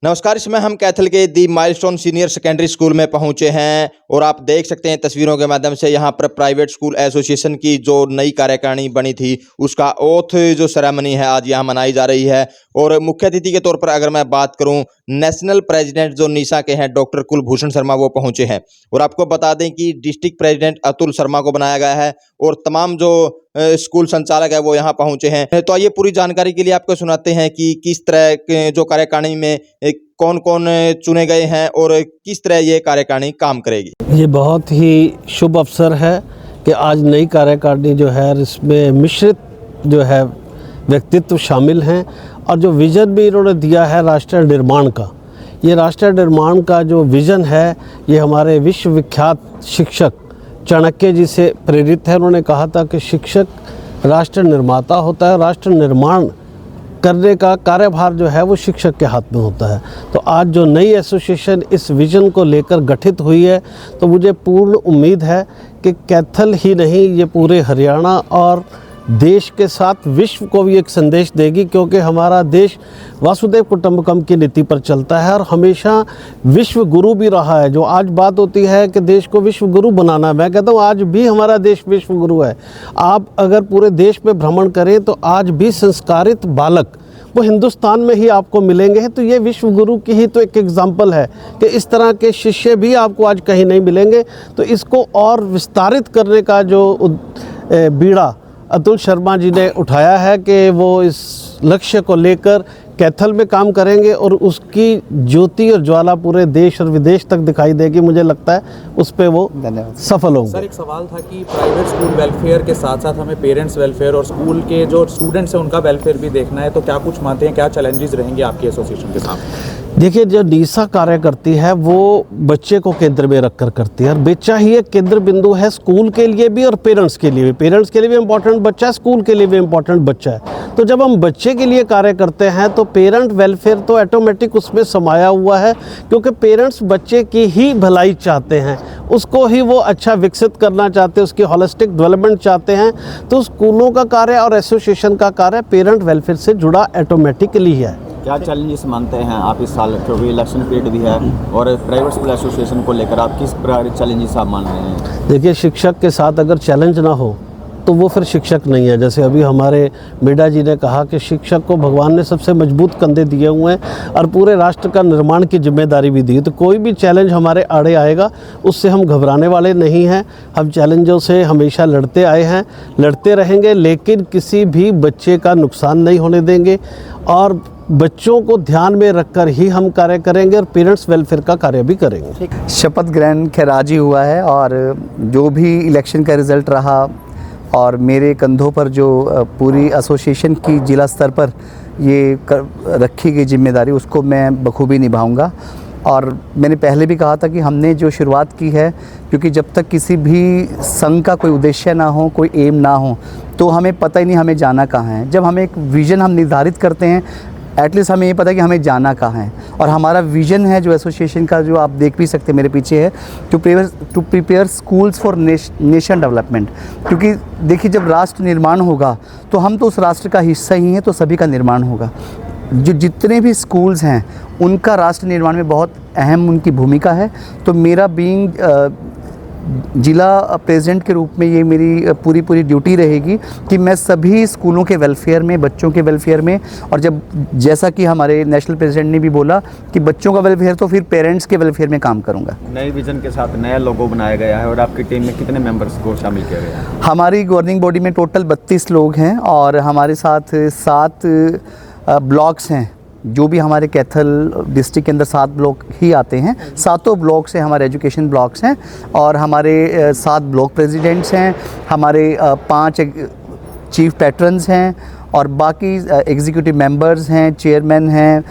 नमस्कार। इसमें हम कैथल के दी माइलस्टोन सीनियर सेकेंडरी स्कूल में पहुंचे हैं और आप देख सकते हैं तस्वीरों के माध्यम से यहाँ पर प्राइवेट स्कूल एसोसिएशन की जो नई कार्यकारिणी बनी थी उसका ओथ जो सेरेमनी है आज यहाँ मनाई जा रही है। और मुख्य अतिथि के तौर पर अगर मैं बात करूं, नेशनल प्रेसिडेंट जो नीसा के हैं डॉक्टर कुलभूषण शर्मा वो पहुंचे हैं। और आपको बता दें कि डिस्ट्रिक्ट प्रेसिडेंट अतुल शर्मा को बनाया गया है और तमाम जो स्कूल संचालक है वो यहाँ पहुंचे हैं। तो आइए पूरी जानकारी के लिए आपको सुनाते हैं कि किस तरह के जो कार्यकारिणी में कौन कौन चुने गए हैं और किस तरह ये कार्यकारिणी काम करेगी। ये बहुत ही शुभ अवसर है कि आज नई कार्यकारिणी जो है इसमें मिश्रित जो है व्यक्तित्व शामिल हैं और जो विज़न भी इन्होंने दिया है राष्ट्र निर्माण का, ये राष्ट्र निर्माण का जो विज़न है ये हमारे विश्वविख्यात शिक्षक चाणक्य जी से प्रेरित है। उन्होंने कहा था कि शिक्षक राष्ट्र निर्माता होता है, राष्ट्र निर्माण करने का कार्यभार जो है वो शिक्षक के हाथ में होता है। तो आज जो नई एसोसिएशन इस विज़न को लेकर गठित हुई है तो मुझे पूर्ण उम्मीद है कि कैथल ही नहीं ये पूरे हरियाणा और देश के साथ विश्व को भी एक संदेश देगी, क्योंकि हमारा देश वासुदेव कुटुंबकम की नीति पर चलता है और हमेशा विश्व गुरु भी रहा है। जो आज बात होती है कि देश को विश्व गुरु बनाना, मैं कहता हूँ आज भी हमारा देश विश्व गुरु है। आप अगर पूरे देश में भ्रमण करें तो आज भी संस्कारित बालक वो हिंदुस्तान में ही आपको मिलेंगे। तो ये विश्व गुरु की ही तो एक एग्जाम्पल है कि इस तरह के शिष्य भी आपको आज कहीं नहीं मिलेंगे। तो इसको और विस्तारित करने का जो बीड़ा अतुल शर्मा जी ने उठाया है कि वो इस लक्ष्य को लेकर कैथल में काम करेंगे और उसकी ज्योति और ज्वाला पूरे देश और विदेश तक दिखाई देगी। मुझे लगता है उस पे वो सफल होंगे। सर, एक सवाल था कि प्राइवेट स्कूल वेलफेयर के साथ साथ हमें पेरेंट्स वेलफेयर और स्कूल के जो स्टूडेंट्स हैं उनका वेलफेयर भी देखना है, तो क्या कुछ मानते हैं, क्या चैलेंजेस रहेंगे आपकी एसोसिएशन के सामने? देखिए, जो नीसा कार्य करती है वो बच्चे को केंद्र में रखकर करती है और बच्चा ही एक केंद्र बिंदु है स्कूल के लिए भी और पेरेंट्स के लिए भी। पेरेंट्स के लिए भी इम्पोर्टेंट बच्चा है, स्कूल के लिए भी इम्पोर्टेंट बच्चा है। तो जब हम बच्चे के लिए कार्य करते हैं तो पेरेंट वेलफेयर तो ऑटोमेटिक उसमें समाया हुआ है, क्योंकि पेरेंट्स बच्चे की ही भलाई चाहते हैं, उसको ही वो अच्छा विकसित करना चाहते हैं, उसकी होलिस्टिक डेवलपमेंट चाहते हैं। तो स्कूलों का कार्य और एसोसिएशन का कार्य पेरेंट वेलफेयर से जुड़ा ऑटोमेटिकली है। क्या चैलेंजेस मानते हैं आप इस साल, क्योंकि इलेक्शन पीरियड भी है और प्राइवेट स्कूल एसोसिएशन को लेकर आप किस प्रकार के चैलेंजेस आप मान रहे हैं? देखिए, शिक्षक के साथ अगर चैलेंज ना हो तो वो फिर शिक्षक नहीं है। जैसे अभी हमारे मीडा जी ने कहा कि शिक्षक को भगवान ने सबसे मजबूत कंधे दिए हुए हैं और पूरे राष्ट्र का निर्माण की जिम्मेदारी भी दी। तो कोई भी चैलेंज हमारे आड़े आएगा उससे हम घबराने वाले नहीं हैं। हम चैलेंजों से हमेशा लड़ते आए हैं, लड़ते रहेंगे, लेकिन किसी भी बच्चे का नुकसान नहीं होने देंगे और बच्चों को ध्यान में रखकर ही हम कार्य करेंगे और पेरेंट्स वेलफेयर का कार्य भी करेंगे। शपथ ग्रहण खैर आज ही हुआ है और जो भी इलेक्शन का रिज़ल्ट रहा और मेरे कंधों पर जो पूरी एसोसिएशन की जिला स्तर पर ये रखी गई जिम्मेदारी उसको मैं बखूबी निभाऊंगा। और मैंने पहले भी कहा था कि हमने जो शुरुआत की है, क्योंकि जब तक किसी भी संघ का कोई उद्देश्य ना हो, कोई एम ना हो, तो हमें पता ही नहीं हमें जाना कहाँ है। जब हम एक विज़न हम निर्धारित करते हैं, एटलीस्ट हमें ये पता है कि हमें जाना कहाँ है। और हमारा विज़न है जो एसोसिएशन का, जो आप देख भी सकते हैं मेरे पीछे है, to prepare schools for nation development. क्योंकि देखिए, जब राष्ट्र निर्माण होगा तो हम तो उस राष्ट्र का हिस्सा ही हैं, तो सभी का निर्माण होगा। जो जितने भी स्कूल्स हैं उनका राष्ट्र निर्माण में बहुत अहम उनकी भूमिका है। तो मेरा बीइंग जिला प्रेसिडेंट के रूप में ये मेरी पूरी ड्यूटी रहेगी कि मैं सभी स्कूलों के वेलफेयर में, बच्चों के वेलफेयर में, और जब जैसा कि हमारे नेशनल प्रेसिडेंट ने भी बोला कि बच्चों का वेलफेयर, तो फिर पेरेंट्स के वेलफेयर में काम करूंगा। नए विजन के साथ नया लोगो बनाया गया है और आपकी टीम में कितने मेंबर्स को शामिल किया गया है? हमारी गवर्निंग बॉडी में टोटल 32 लोग हैं और हमारे साथ 7 ब्लॉक्स हैं। जो भी हमारे कैथल डिस्ट्रिक्ट के अंदर 7 ब्लॉक ही आते हैं, 7 ब्लॉक से हमारे एजुकेशन ब्लॉक्स हैं और हमारे 7 ब्लॉक प्रेसिडेंट्स हैं, हमारे 5 चीफ पैट्रन्स हैं और बाकी एग्जीक्यूटिव मेंबर्स हैं, चेयरमैन हैं,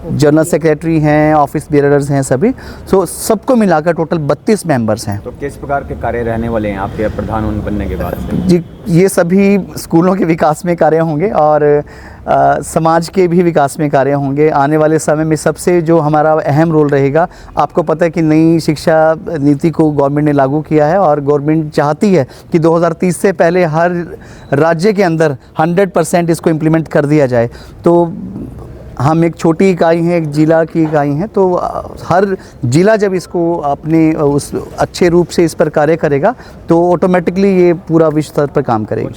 जनरल सेक्रेटरी हैं, ऑफिस बेयरर्स हैं सभी। सो सबको मिलाकर टोटल 32 मेंबर्स हैं। तो किस प्रकार के कार्य रहने वाले हैं आपके प्रधान बनने के बाद से? जी, ये सभी स्कूलों के विकास में कार्य होंगे और समाज के भी विकास में कार्य होंगे। आने वाले समय में सबसे जो हमारा अहम रोल रहेगा, आपको पता है कि नई शिक्षा नीति को गवर्नमेंट ने लागू किया है और गवर्नमेंट चाहती है कि 2030 से पहले हर राज्य के अंदर 100% इसको इम्प्लीमेंट कर दिया जाए। तो हम एक छोटी इकाई हैं, एक जिला की इकाई हैं, तो हर जिला जब इसको अपने उस अच्छे रूप से इस पर कार्य करेगा तो ऑटोमेटिकली ये पूरा विश्व स्तर पर काम करेगा।